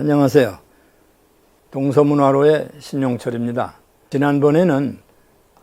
안녕하세요. 동서문화로의 신용철입니다. 지난번에는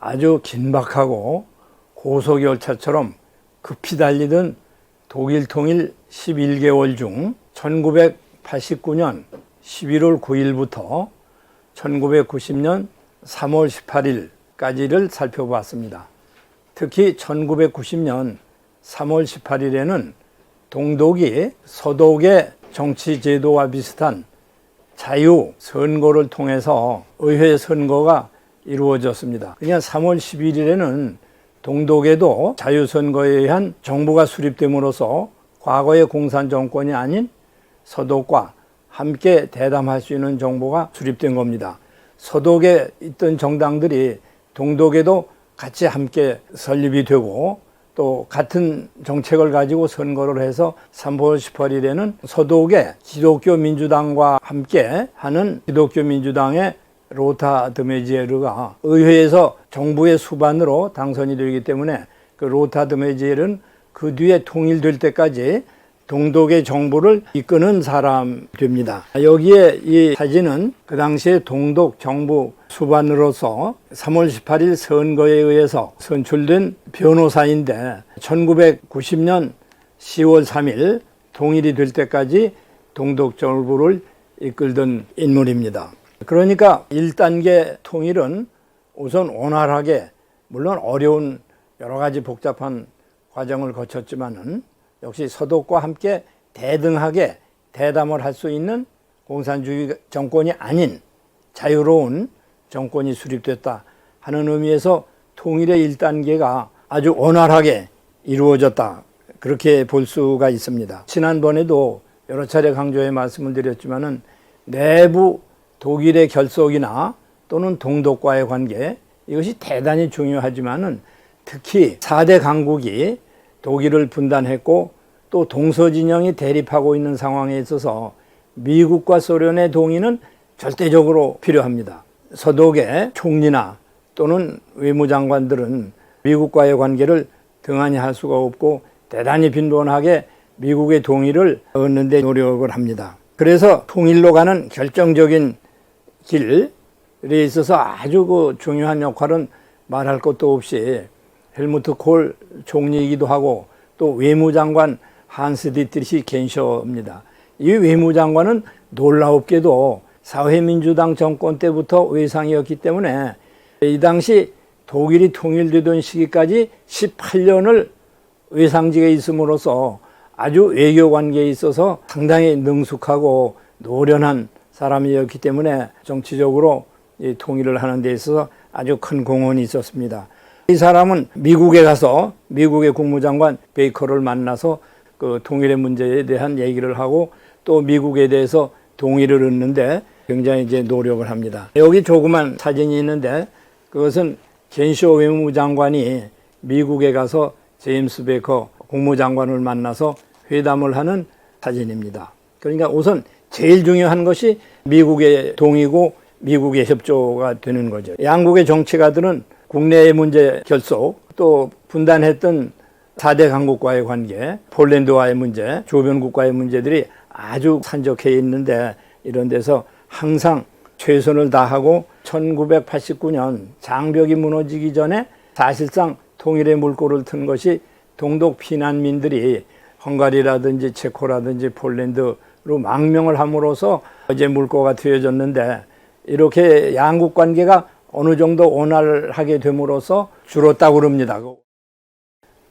아주 긴박하고 고속열차처럼 급히 달리던 독일 통일 11개월 중 1989년 11월 9일부터 1990년 3월 18일까지를 살펴봤습니다. 특히 1990년 3월 18일에는 동독이 서독의 정치제도와 비슷한 자유선거를 통해서 의회 선거가 이루어졌습니다. 그냥 3월 11일에는 동독에도 자유선거에 의한 정부가 수립됨으로써 과거의 공산정권이 아닌 서독과 함께 대담할 수 있는 정부가 수립된 겁니다. 서독에 있던 정당들이 동독에도 같이 함께 설립이 되고 또 같은 정책을 가지고 선거를 해서 3월 18일에는 서독의 기독교 민주당과 함께 하는 기독교 민주당의 로타 드메지에르가 의회에서 정부의 수반으로 당선이 되기 때문에 그 로타 드메지에르는 그 뒤에 통일될 때까지 동독의 정부를 이끄는 사람 됩니다. 여기에 이 사진은 그 당시에 동독 정부 수반으로서 3월 18일 선거에 의해서 선출된 변호사인데 1990년 10월 3일 통일이 될 때까지 동독 정부를 이끌던 인물입니다. 그러니까 1단계 통일은 우선 원활하게, 물론 어려운 여러 가지 복잡한 과정을 거쳤지만은 역시 서독과 함께 대등하게 대담을 할 수 있는 공산주의 정권이 아닌 자유로운 정권이 수립됐다 하는 의미에서 통일의 1단계가 아주 원활하게 이루어졌다, 그렇게 볼 수가 있습니다. 지난번에도 여러 차례 강조해 말씀을 드렸지만은 내부 독일의 결속이나 또는 동독과의 관계, 이것이 대단히 중요하지만은 특히 4대 강국이 독일을 분단했고 또 동서진영이 대립하고 있는 상황에 있어서 미국과 소련의 동의는 절대적으로 필요합니다. 서독의 총리나 또는 외무장관들은 미국과의 관계를 등한히 할 수가 없고 대단히 빈번하게 미국의 동의를 얻는 데 노력을 합니다. 그래서 통일로 가는 결정적인 길에 있어서 아주 중요한 역할은 말할 것도 없이 헬무트 콜 총리이기도 하고 또 외무장관 한스 디트리히 겐셔입니다. 이 외무장관은 놀랍게도 사회민주당 정권 때부터 외상이었기 때문에 이 당시 독일이 통일되던 시기까지 18년을 외상직에 있음으로써 아주 외교관계에 있어서 상당히 능숙하고 노련한 사람이었기 때문에 정치적으로 이 통일을 하는 데 있어서 아주 큰 공헌이 있었습니다. 이 사람은 미국에 가서 미국의 국무장관 베이커를 만나서 그 통일의 문제에 대한 얘기를 하고 또 미국에 대해서 동의를 얻는데 굉장히 이제 노력을 합니다. 여기 조그만 사진이 있는데 그것은 겐쇼 외무장관이 미국에 가서 제임스 베이커 국무장관을 만나서 회담을 하는 사진입니다. 그러니까 우선 제일 중요한 것이 미국의 동의고 미국의 협조가 되는 거죠. 양국의 정치가들은 국내의 문제 결속, 또 분단했던 4대 강국과의 관계, 폴란드와의 문제, 조변국과의 문제들이 아주 산적해 있는데 이런 데서 항상 최선을 다하고 1989년 장벽이 무너지기 전에 사실상 통일의 물꼬를 튼 것이 동독 피난민들이 헝가리라든지 체코라든지 폴란드로 망명을 함으로써 이제 물꼬가 트여졌는데 이렇게 양국 관계가 어느 정도 원활하게 됨으로써 줄었다고 그럽니다.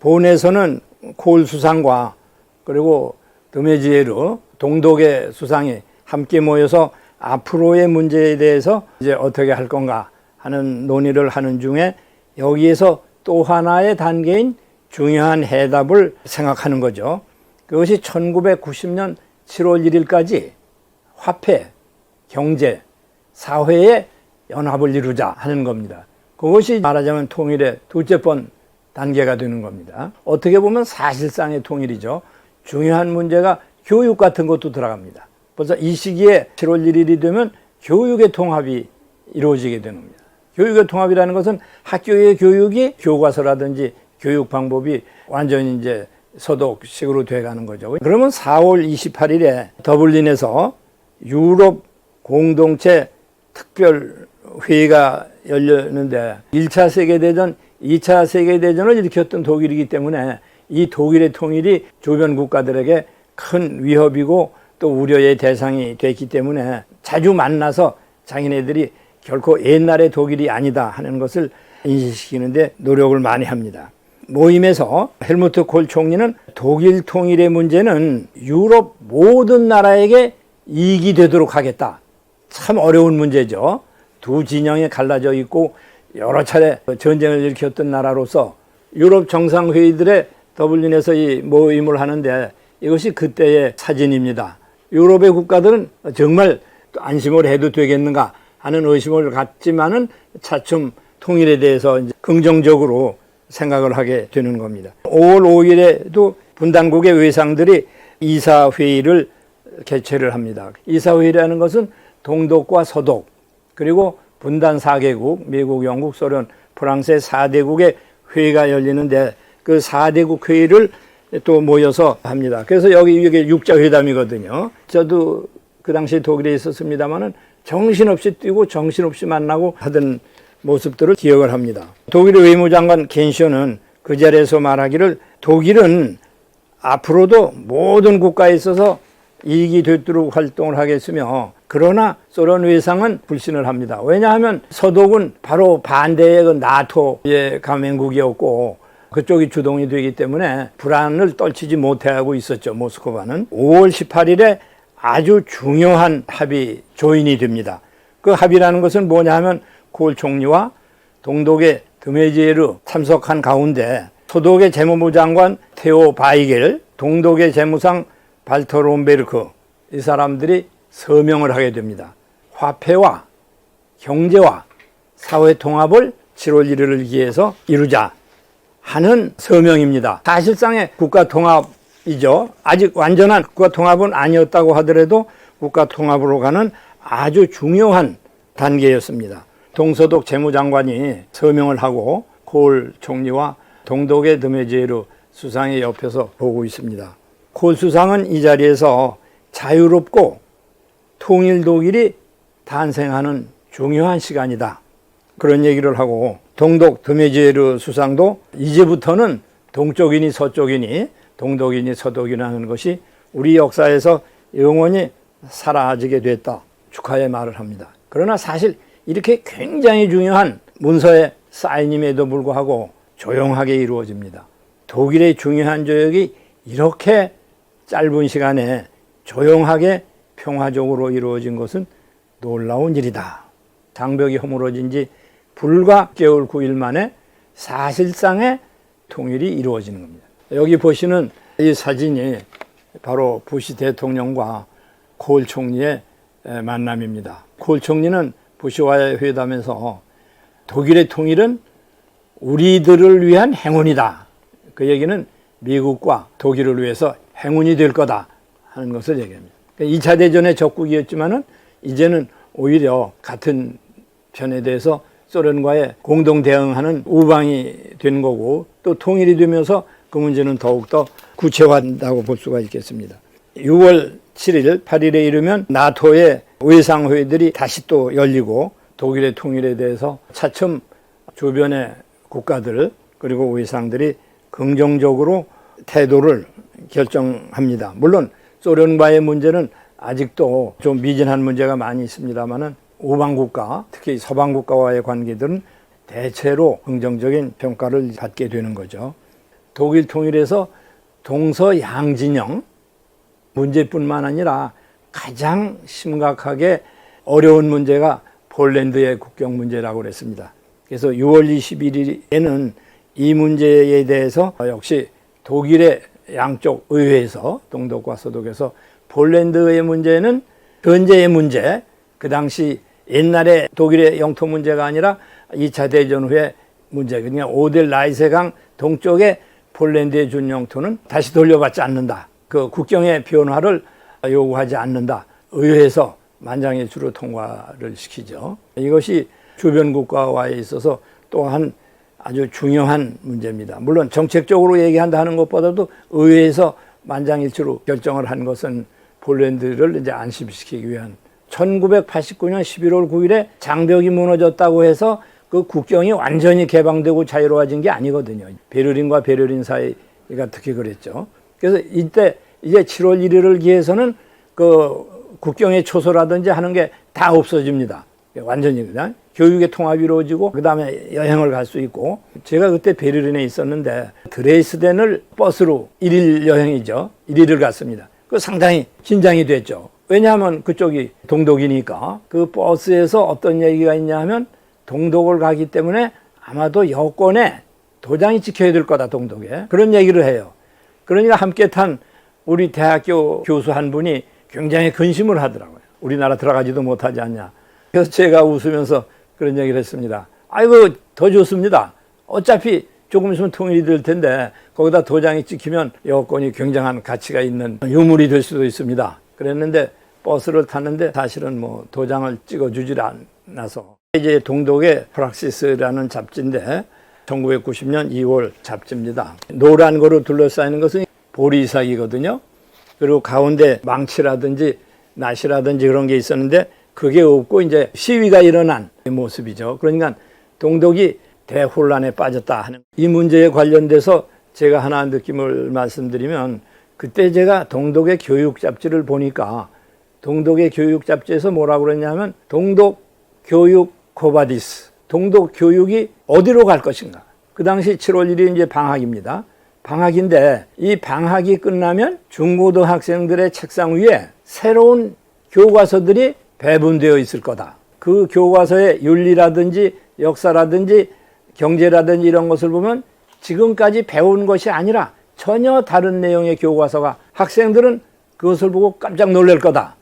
본에서는 콜 수상과 그리고 드메지에르 동독의 수상이 함께 모여서 앞으로의 문제에 대해서 이제 어떻게 할 건가 하는 논의를 하는 중에 여기에서 또 하나의 단계인 중요한 해답을 생각하는 거죠. 그것이 1990년 7월 1일까지 화폐, 경제, 사회의 연합을 이루자 하는 겁니다. 그것이 말하자면 통일의 둘째 번 단계가 되는 겁니다. 어떻게 보면 사실상의 통일이죠. 중요한 문제가 교육 같은 것도 들어갑니다. 벌써 이 시기에 7월 1일이 되면 교육의 통합이 이루어지게 되는 겁니다. 교육의 통합이라는 것은 학교의 교육이 교과서라든지 교육 방법이 완전히 이제 서독식으로 돼가는 거죠. 그러면 4월 28일에 더블린에서 유럽 공동체 특별 회의가 열렸는데 1차 세계대전, 2차 세계대전을 일으켰던 독일이기 때문에 이 독일의 통일이 주변 국가들에게 큰 위협이고 또 우려의 대상이 됐기 때문에 자주 만나서 자기네들이 결코 옛날의 독일이 아니다 하는 것을 인식시키는데 노력을 많이 합니다. 모임에서 헬무트 콜 총리는 독일 통일의 문제는 유럽 모든 나라에게 이익이 되도록 하겠다. 참 어려운 문제죠. 두 진영에 갈라져 있고 여러 차례 전쟁을 일으켰던 나라로서 유럽 정상회의들의 더블린에서 이 모임을 하는데 이것이 그때의 사진입니다. 유럽의 국가들은 정말 안심을 해도 되겠는가 하는 의심을 갖지만은 차츰 통일에 대해서 이제 긍정적으로 생각을 하게 되는 겁니다. 5월 5일에도 분단국의 외상들이 이사회의를 개최를 합니다. 이사회의라는 것은 동독과 서독 그리고 분단 4개국, 미국, 영국, 소련, 프랑스의 4대국의 회의가 열리는데 그 4대국 회의를 또 모여서 합니다. 그래서 이게 육자회담이거든요. 저도 그 당시에 독일에 있었습니다만은 정신없이 뛰고 정신없이 만나고 하던 모습들을 기억을 합니다. 독일의 외무장관 겐쇼는 그 자리에서 말하기를 독일은 앞으로도 모든 국가에 있어서 이익이 되도록 활동을 하겠으며 그러나 소련 외상은 불신을 합니다. 왜냐하면 서독은 바로 반대의 그 나토의 가맹국이었고 그쪽이 주동이 되기 때문에 불안을 떨치지 못하고 있었죠. 모스크바는 5월 18일에 아주 중요한 합의 조인이 됩니다. 그 합의라는 것은 뭐냐 하면 콜 총리와 동독의 드메지에르 참석한 가운데 서독의 재무부 장관 테오 바이겔, 동독의 재무상 발터 롬베르크 이 사람들이 서명을 하게 됩니다. 화폐와 경제와 사회 통합을 7월 1일을 위해서 이루자 하는 서명입니다. 사실상의 국가 통합이죠. 아직 완전한 국가 통합은 아니었다고 하더라도 국가 통합으로 가는 아주 중요한 단계였습니다. 동서독 재무장관이 서명을 하고 콜 총리와 동독의 드메지에르 수상이 옆에서 보고 있습니다. 콜 수상은 이 자리에서 자유롭고 통일 독일이 탄생하는 중요한 시간이다. 그런 얘기를 하고 동독 드메지에르 수상도 이제부터는 동쪽이니 서쪽이니 동독이니 서독이니 하는 것이 우리 역사에서 영원히 사라지게 됐다. 축하의 말을 합니다. 그러나 사실 이렇게 굉장히 중요한 문서의 사인임에도 불구하고 조용하게 이루어집니다. 독일의 중요한 조약이 이렇게 짧은 시간에 조용하게 평화적으로 이루어진 것은 놀라운 일이다. 장벽이 허물어진 지 불과 개월 9일 만에 사실상의 통일이 이루어지는 겁니다. 여기 보시는 이 사진이 바로 부시 대통령과 콜 총리의 만남입니다. 콜 총리는 부시와의 회담에서 독일의 통일은 우리들을 위한 행운이다. 그 얘기는 미국과 독일을 위해서 행운이 될 거다 하는 것을 얘기합니다. 2차 대전의 적국이었지만은 이제는 오히려 같은 편에 대해서 소련과의 공동 대응하는 우방이 된 거고 또 통일이 되면서 그 문제는 더욱더 구체화한다고 볼 수가 있겠습니다. 6월 7일, 8일에 이르면 나토의 외상회의들이 다시 또 열리고 독일의 통일에 대해서 차츰 주변의 국가들 그리고 외상들이 긍정적으로 태도를 결정합니다. 물론 소련과의 문제는 아직도 좀 미진한 문제가 많이 있습니다만은 우방국가, 특히 서방국가와의 관계들은 대체로 긍정적인 평가를 받게 되는 거죠. 독일 통일에서 동서양진영 문제뿐만 아니라 가장 심각하게 어려운 문제가 폴란드의 국경 문제라고 그랬습니다. 그래서 6월 21일에는 이 문제에 대해서 역시 독일의 양쪽 의회에서 동독과 서독에서 폴란드의 문제는 현재의 문제, 그 당시 옛날에 독일의 영토 문제가 아니라 2차 대전 후의 문제, 그러니까 오델 라이세강 동쪽의 폴란드의 준 영토는 다시 돌려받지 않는다. 그 국경의 변화를 요구하지 않는다. 의회에서 만장일치로 통과를 시키죠. 이것이 주변 국가와에 있어서 또한 아주 중요한 문제입니다. 물론 정책적으로 얘기한다 하는 것보다도 의회에서 만장일치로 결정을 한 것은 폴란드를 이제 안심시키기 위한 1989년 11월 9일에 장벽이 무너졌다고 해서 그 국경이 완전히 개방되고 자유로워진 게 아니거든요. 베를린과 베를린 사이가 특히 그랬죠. 그래서 이때 이제 7월 1일을 기해서는 그 국경의 초소라든지 하는 게 다 없어집니다. 완전히 그냥 교육의 통합이 이루어지고 그 다음에 여행을 갈 수 있고, 제가 그때 베를린에 있었는데 드레스덴을 버스로 1일 여행이죠. 1일을 갔습니다. 그 상당히 긴장이 됐죠. 왜냐하면 그쪽이 동독이니까. 그 버스에서 어떤 얘기가 있냐 하면 동독을 가기 때문에 아마도 여권에 도장이 찍혀야 될 거다, 동독에. 그런 얘기를 해요. 그러니까 함께 탄 우리 대학교 교수 한 분이 굉장히 근심을 하더라고요. 우리나라 들어가지도 못하지 않냐. 그래서 제가 웃으면서 그런 얘기를 했습니다. 아이고, 더 좋습니다. 어차피 조금 있으면 통일이 될 텐데 거기다 도장이 찍히면 여권이 굉장한 가치가 있는 유물이 될 수도 있습니다. 그랬는데 버스를 탔는데 사실은 뭐 도장을 찍어주질 않아서, 이제 동독의 프락시스라는 잡지인데 1990년 2월 잡지입니다. 노란 거로 둘러싸이는 것은 보리삭이거든요. 그리고 가운데 망치라든지 낫이라든지 그런 게 있었는데 그게 없고 이제 시위가 일어난 모습이죠. 그러니까 동독이 대혼란에 빠졌다 하는 이 문제에 관련돼서 제가 하나 느낌을 말씀드리면, 그때 제가 동독의 교육 잡지를 보니까 동독의 교육 잡지에서 뭐라고 그랬냐면 동독 교육 코바디스, 동독 교육이 어디로 갈 것인가. 그 당시 7월 1일 이제 방학입니다. 방학인데 이 방학이 끝나면 중고등학생들의 책상 위에 새로운 교과서들이 배분되어 있을 거다. 그 교과서의 윤리라든지 역사라든지 경제라든지 이런 것을 보면 지금까지 배운 것이 아니라 전혀 다른 내용의 교과서가, 학생들은 그것을 보고 깜짝 놀랄 거다.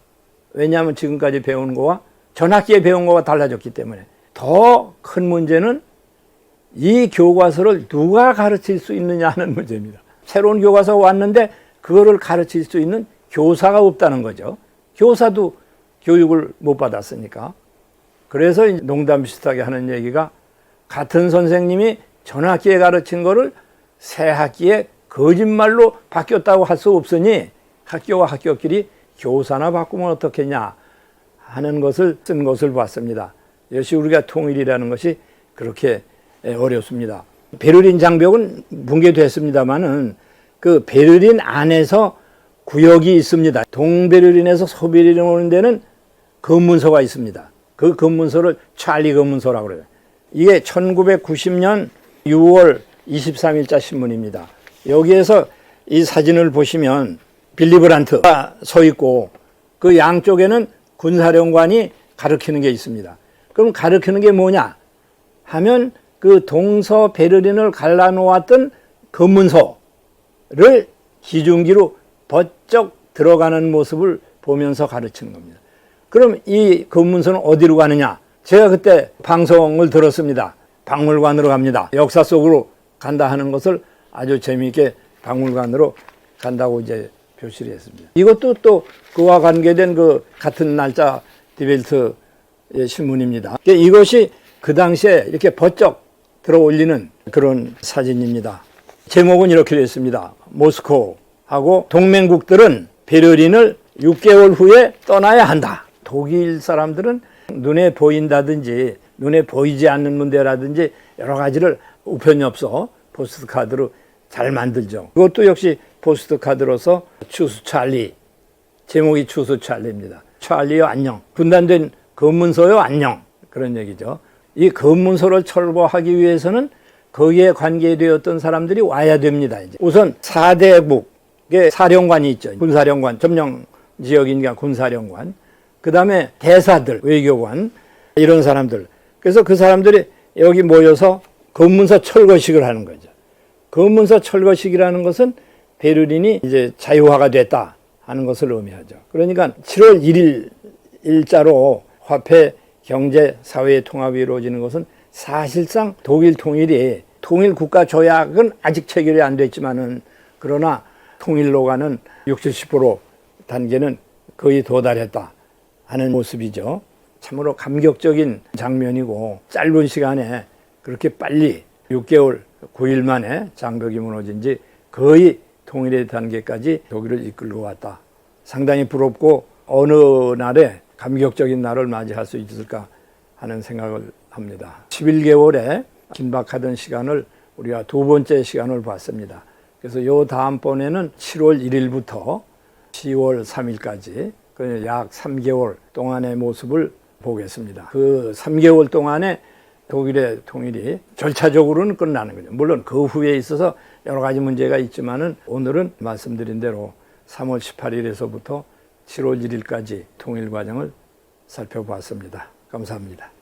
왜냐하면 지금까지 배운 거와 전학기에 배운 거가 달라졌기 때문에. 더 큰 문제는 이 교과서를 누가 가르칠 수 있느냐 하는 문제입니다. 새로운 교과서가 왔는데 그거를 가르칠 수 있는 교사가 없다는 거죠. 교사도 교육을 못 받았으니까. 그래서 농담 비슷하게 하는 얘기가, 같은 선생님이 전학기에 가르친 거를 새 학기에 거짓말로 바뀌었다고 할 수 없으니 학교와 학교끼리 교사나 바꾸면 어떻겠냐 하는 것을 쓴 것을 봤습니다. 역시 우리가 통일이라는 것이 그렇게 어렵습니다. 베를린 장벽은 붕괴됐습니다만은 그 베를린 안에서 구역이 있습니다. 동베를린에서 서베를린 오는 데는 검문소가 있습니다. 그 검문소를 찰리 검문소라고 그래요. 이게 1990년 6월 23일자 신문입니다. 여기에서 이 사진을 보시면 빌리 브란트가 서 있고 그 양쪽에는 군사령관이 가르치는 게 있습니다. 그럼 가르치는 게 뭐냐 하면 그 동서 베를린을 갈라놓았던 검문소를 기중기로 번쩍 들어가는 모습을 보면서 가르치는 겁니다. 그럼 이 검문소는 어디로 가느냐? 제가 그때 방송을 들었습니다. 박물관으로 갑니다. 역사 속으로 간다 하는 것을 아주 재미있게 박물관으로 간다고 이제 표시를 했습니다. 이것도 또 그와 관계된 그 같은 날짜 디벨트 신문입니다. 이것이 그 당시에 이렇게 번쩍 들어 올리는 그런 사진입니다. 제목은 이렇게 되어 있습니다. 모스크바하고 동맹국들은 베를린을 6개월 후에 떠나야 한다. 독일 사람들은 눈에 보인다든지 눈에 보이지 않는 문제라든지 여러 가지를 우편엽서 포스트카드로 잘 만들죠. 그것도 역시 포스트카드로서 추수 찰리, 제목이 추수 찰리입니다. 찰리요 안녕, 분단된 검문소요 안녕, 그런 얘기죠. 이 검문소를 철거하기 위해서는 거기에 관계되었던 사람들이 와야 됩니다. 이제 우선 4대국의 사령관이 있죠. 군사령관, 점령 지역이니까 군사령관, 그 다음에 대사들, 외교관, 이런 사람들. 그래서 그 사람들이 여기 모여서 검문소 철거식을 하는 거죠. 검문소 철거식이라는 것은 베를린이 이제 자유화가 됐다 하는 것을 의미하죠. 그러니까 7월 1일 일자로 화폐, 경제, 사회의 통합이 이루어지는 것은 사실상 독일 통일이, 통일 국가 조약은 아직 체결이 안 됐지만은 그러나 통일로 가는 60, 70% 단계는 거의 도달했다 하는 모습이죠. 참으로 감격적인 장면이고, 짧은 시간에 그렇게 빨리 6개월 9일 만에 장벽이 무너진 지 거의 통일의 단계까지 독일을 이끌고 왔다 상당히 부럽고 어느 날에 감격적인 날을 맞이할 수 있을까 하는 생각을 합니다. 11개월의 긴박하던 시간을 우리가 두 번째 시간을 봤습니다. 그래서 요 다음번에는 7월 1일부터 10월 3일까지 약 3개월 동안의 모습을 보겠습니다. 그 3개월 동안에 독일의 통일이 절차적으로는 끝나는 거죠. 물론 그 후에 있어서 여러 가지 문제가 있지만은 오늘은 말씀드린 대로 3월 18일에서부터 7월 1일까지 통일 과정을 살펴보았습니다. 감사합니다.